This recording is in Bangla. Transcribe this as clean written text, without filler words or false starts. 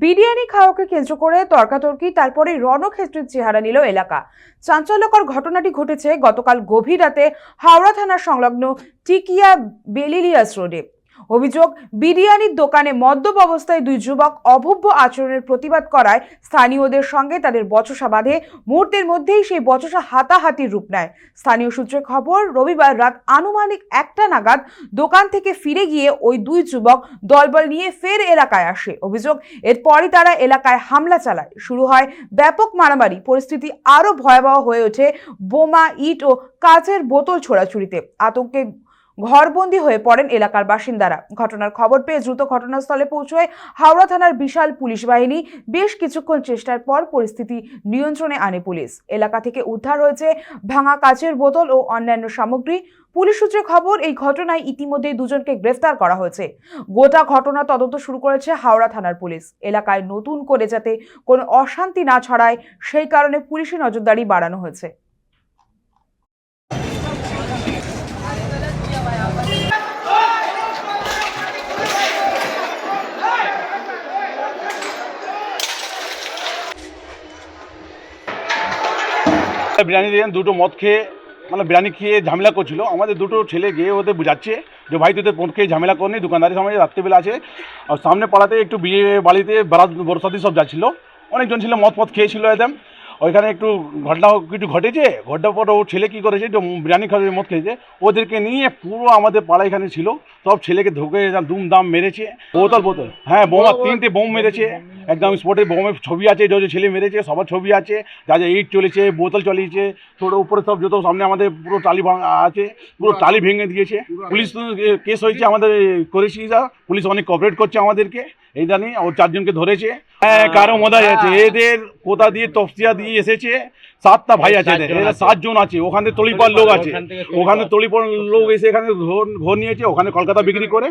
বিরিয়ানি খাওয়াকে কেন্দ্র করে তর্কাতর্কি, তারপরে রণক্ষেত্রের চেহারা নিল এলাকা। চাঞ্চল্যকর ঘটনাটি ঘটেছে গতকাল গভীর রাতে হাওড়া থানার সংলগ্ন টিকিয়া বেলিলিয়াস রোডে। অভিযোগ, বিরিয়ানির দোকানে মদ্যপ অবস্থায় দুই যুবক অভব্য আচরণের প্রতিবাদ করায় স্থানীয়দের সঙ্গে তাদের বচসা বাঁধে। মুহূর্তের মধ্যেই সেই বচসা হাতাহাতির রূপ নেয়। স্থানীয় সূত্রে খবর, রবিবার রাত আনুমানিক 1টা নাগাদ দোকান থেকে ফিরে গিয়ে ওই দুই যুবক দলবল নিয়ে ফের এলাকায় আসে। অভিযোগ, এরপরই তারা এলাকায় হামলা চালায়। শুরু হয় ব্যাপক মারামারি। পরিস্থিতি আরো ভয়াবহ হয়ে ওঠে বোমা, ইট ও কাচের বোতল ছোড়াছুড়িতে। আতঙ্কে ঘরবন্দি হয়ে পড়েন এলাকার বাসিন্দারা। ঘটনার খবর পেয়ে দ্রুত ঘটনাস্থলে পৌঁছয় হাওড়া থানার বিশাল পুলিশ বাহিনী। বেশ কিছুক্ষণ চেষ্টার পর পরিস্থিতি নিয়ন্ত্রণে আনে পুলিশ। এলাকা থেকে উদ্ধার হয়েছে ভাঙা কাচের বোতল ও অন্যান্য সামগ্রী। পুলিশ সূত্রে খবর, এই ঘটনায় ইতিমধ্যে দুজনকে গ্রেফতার করা হয়েছে। গোটা ঘটনা তদন্ত শুরু করেছে হাওড়া থানার পুলিশ। এলাকায় নতুন করে যাতে কোনো অশান্তি না ছড়ায় সেই কারণে পুলিশি নজরদারি বাড়ানো হয়েছে। বিরিয়ানি দিয়ে দুটো মদ খেয়ে বিরিয়ানি খেয়ে ঝামেলা করছিল। আমাদের দুটো ছেলে গিয়ে ওদের বুঝাচ্ছে যে ভাই তোদের মদ খেয়ে ঝামেলা করনি, দোকানদারের সামনে রাত্রিবেলা আছে। আর সামনে পাড়াতে একটু বিয়ে বাড়িতে বারাত বরসাদি সব যাচ্ছিলো, অনেকজন ছিল মদ খেয়েছিল একদম। ওইখানে একটু ঘটনা কিছু ঘটেছে। ঘটার পর ওর ছেলে কী করেছে, যে বিরিয়ানি খাওয়া মদ খেয়েছে, ওদেরকে নিয়ে পুরো আমাদের পাড়া এখানে ছিল সব ছেলেকে ধুকে দুমদাম মেরেছে। বোতল হ্যাঁ, বোমা 3টে বোম মেরেছে একদম স্পটে। বোমের ছবি আছে, যে ছেলে মেরেছে সবার ছবি আছে, যা যা ইট চলেছে, বোতল চলিয়েছে, ছোটো উপরে সব যত সামনে আমাদের পুরো টালি ভাঙা আছে, পুরো টালি ভেঙে দিয়েছে। পুলিশ কেস হয়েছে, আমাদের করেছি, পুলিশ অনেক কোঅপারেট করছে আমাদেরকে। এই জানি ও 4জনকে ধরেছে। হ্যাঁ, কারো মজাই আছে। এদের কোথা দিয়ে তফসিয়া দিয়ে এসেছে। 7টা ভাই আছে, এরা 7 জন আছে। ওখানে তলিপাড় লোক আছে, ওখানে তলিপাড় লোক এসে এখানে ঘর নিয়েছে, ওখানে কলকাতা বিক্রি করে।